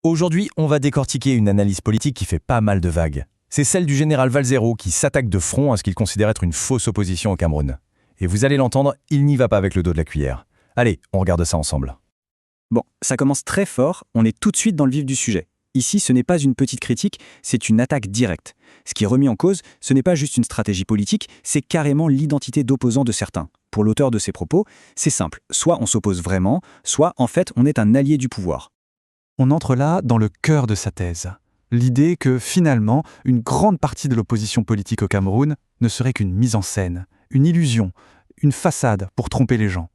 Aujourd'hui, on va décortiquer une analyse politique qui fait pas mal de vagues. C'est celle du général Valzero qui s'attaque de front à ce qu'il considère être une fausse opposition au Cameroun. Et vous allez l'entendre, il n'y va pas avec le dos de la cuillère. Allez, on regarde ça ensemble. Bon, ça commence très fort, on est tout de suite dans le vif du sujet. Ici, ce n'est pas une petite critique, c'est une attaque directe. Ce qui est remis en cause, ce n'est pas juste une stratégie politique, c'est carrément l'identité d'opposant de certains. Pour l'auteur de ces propos, c'est simple, soit on s'oppose vraiment, soit en fait on est un allié du pouvoir. On entre là dans le cœur de sa thèse. L'idée que finalement, une grande partie de l'opposition politique au Cameroun ne serait qu'une mise en scène, une illusion, une façade pour tromper les gens.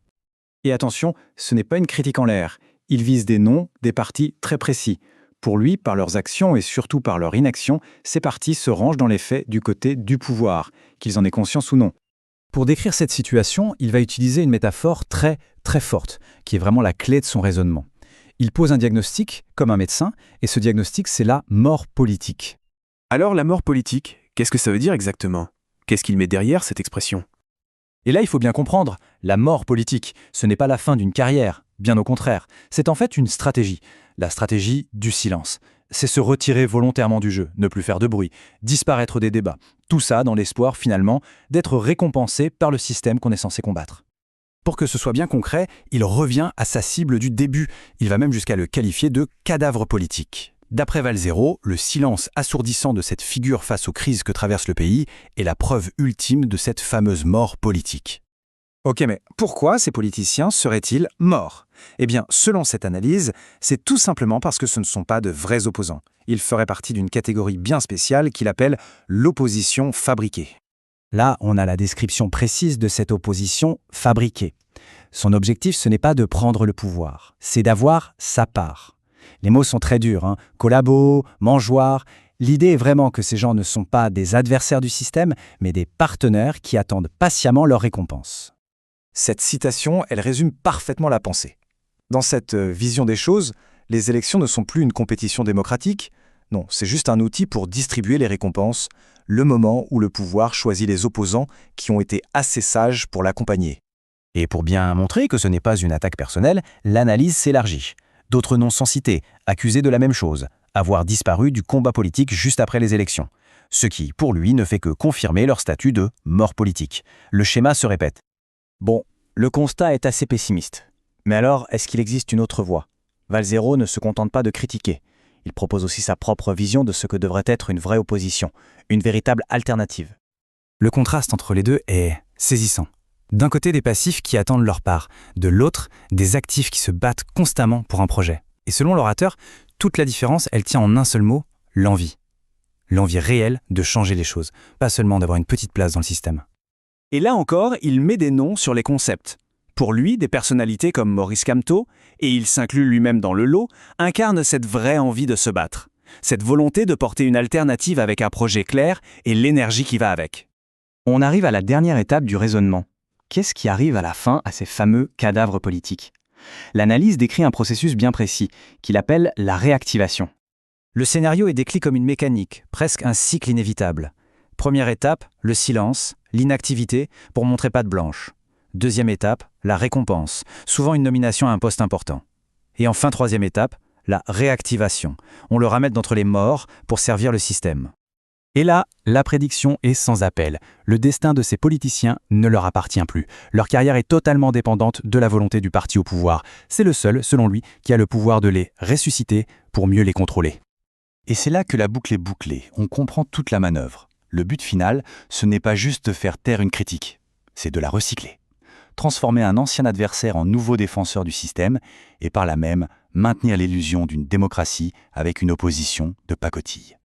Et attention, ce n'est pas une critique en l'air. Il vise des noms, des partis très précis. Pour lui, par leurs actions et surtout par leur inaction, ces partis se rangent dans les faits du côté du pouvoir, qu'ils en aient conscience ou non. Pour décrire cette situation, il va utiliser une métaphore très forte, qui est vraiment la clé de son raisonnement. Il pose un diagnostic, comme un médecin, et ce diagnostic, c'est la mort politique. Alors la mort politique, qu'est-ce que ça veut dire exactement? Qu'est-ce qu'il met derrière cette expression? Et là, il faut bien comprendre, la mort politique, ce n'est pas la fin d'une carrière, bien au contraire. C'est en fait une stratégie, la stratégie du silence. C'est se retirer volontairement du jeu, ne plus faire de bruit, disparaître des débats. Tout ça dans l'espoir, finalement, d'être récompensé par le système qu'on est censé combattre. Pour que ce soit bien concret, il revient à sa cible du début. Il va même jusqu'à le qualifier de cadavre politique. D'après Valzero, le silence assourdissant de cette figure face aux crises que traverse le pays est la preuve ultime de cette fameuse mort politique. Ok, mais pourquoi ces politiciens seraient-ils morts? Eh bien, selon cette analyse, c'est tout simplement parce que ce ne sont pas de vrais opposants. Ils feraient partie d'une catégorie bien spéciale qu'il appelle l'opposition fabriquée. Là, on a la description précise de cette opposition fabriquée. Son objectif, ce n'est pas de prendre le pouvoir, c'est d'avoir sa part. Les mots sont très durs, collabo, mangeoire. L'idée est vraiment que ces gens ne sont pas des adversaires du système, mais des partenaires qui attendent patiemment leur récompense. Cette citation, elle résume parfaitement la pensée. Dans cette vision des choses, les élections ne sont plus une compétition démocratique. Non, c'est juste un outil pour distribuer les récompenses, le moment où le pouvoir choisit les opposants qui ont été assez sages pour l'accompagner. Et pour bien montrer que ce n'est pas une attaque personnelle, l'analyse s'élargit. D'autres noms sont cités, accusés de la même chose, avoir disparu du combat politique juste après les élections. Ce qui, pour lui, ne fait que confirmer leur statut de mort politique. Le schéma se répète. Bon, le constat est assez pessimiste. Mais alors, est-ce qu'il existe une autre voie? Valzero ne se contente pas de critiquer. Il propose aussi sa propre vision de ce que devrait être une vraie opposition, une véritable alternative. Le contraste entre les deux est saisissant. D'un côté, des passifs qui attendent leur part, de l'autre, des actifs qui se battent constamment pour un projet. Et selon l'orateur, toute la différence, elle tient en un seul mot, l'envie. L'envie réelle de changer les choses, pas seulement d'avoir une petite place dans le système. Et là encore, il met des noms sur les concepts. Pour lui, des personnalités comme Maurice Kamto, et il s'inclut lui-même dans le lot, incarnent cette vraie envie de se battre, cette volonté de porter une alternative avec un projet clair et l'énergie qui va avec. On arrive à la dernière étape du raisonnement. Qu'est-ce qui arrive à la fin à ces fameux cadavres politiques? L'analyse décrit un processus bien précis, qu'il appelle la réactivation. Le scénario est décrit comme une mécanique, presque un cycle inévitable. Première étape, le silence, l'inactivité, pour montrer patte blanche. Deuxième étape, la récompense, souvent une nomination à un poste important. Et enfin, troisième étape, la réactivation. On le ramène d'entre les morts pour servir le système. Et là, la prédiction est sans appel. Le destin de ces politiciens ne leur appartient plus. Leur carrière est totalement dépendante de la volonté du parti au pouvoir. C'est le seul, selon lui, qui a le pouvoir de les ressusciter pour mieux les contrôler. Et c'est là que la boucle est bouclée. On comprend toute la manœuvre. Le but final, ce n'est pas juste de faire taire une critique, c'est de la recycler. Transformer un ancien adversaire en nouveau défenseur du système et par là même maintenir l'illusion d'une démocratie avec une opposition de pacotille.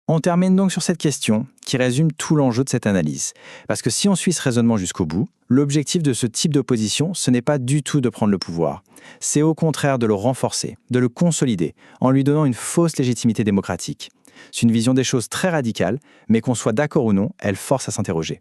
On termine donc sur cette question qui résume tout l'enjeu de cette analyse. Parce que si on suit ce raisonnement jusqu'au bout, l'objectif de ce type d'opposition, ce n'est pas du tout de prendre le pouvoir. C'est au contraire de le renforcer, de le consolider, en lui donnant une fausse légitimité démocratique. C'est une vision des choses très radicale, mais qu'on soit d'accord ou non, elle force à s'interroger.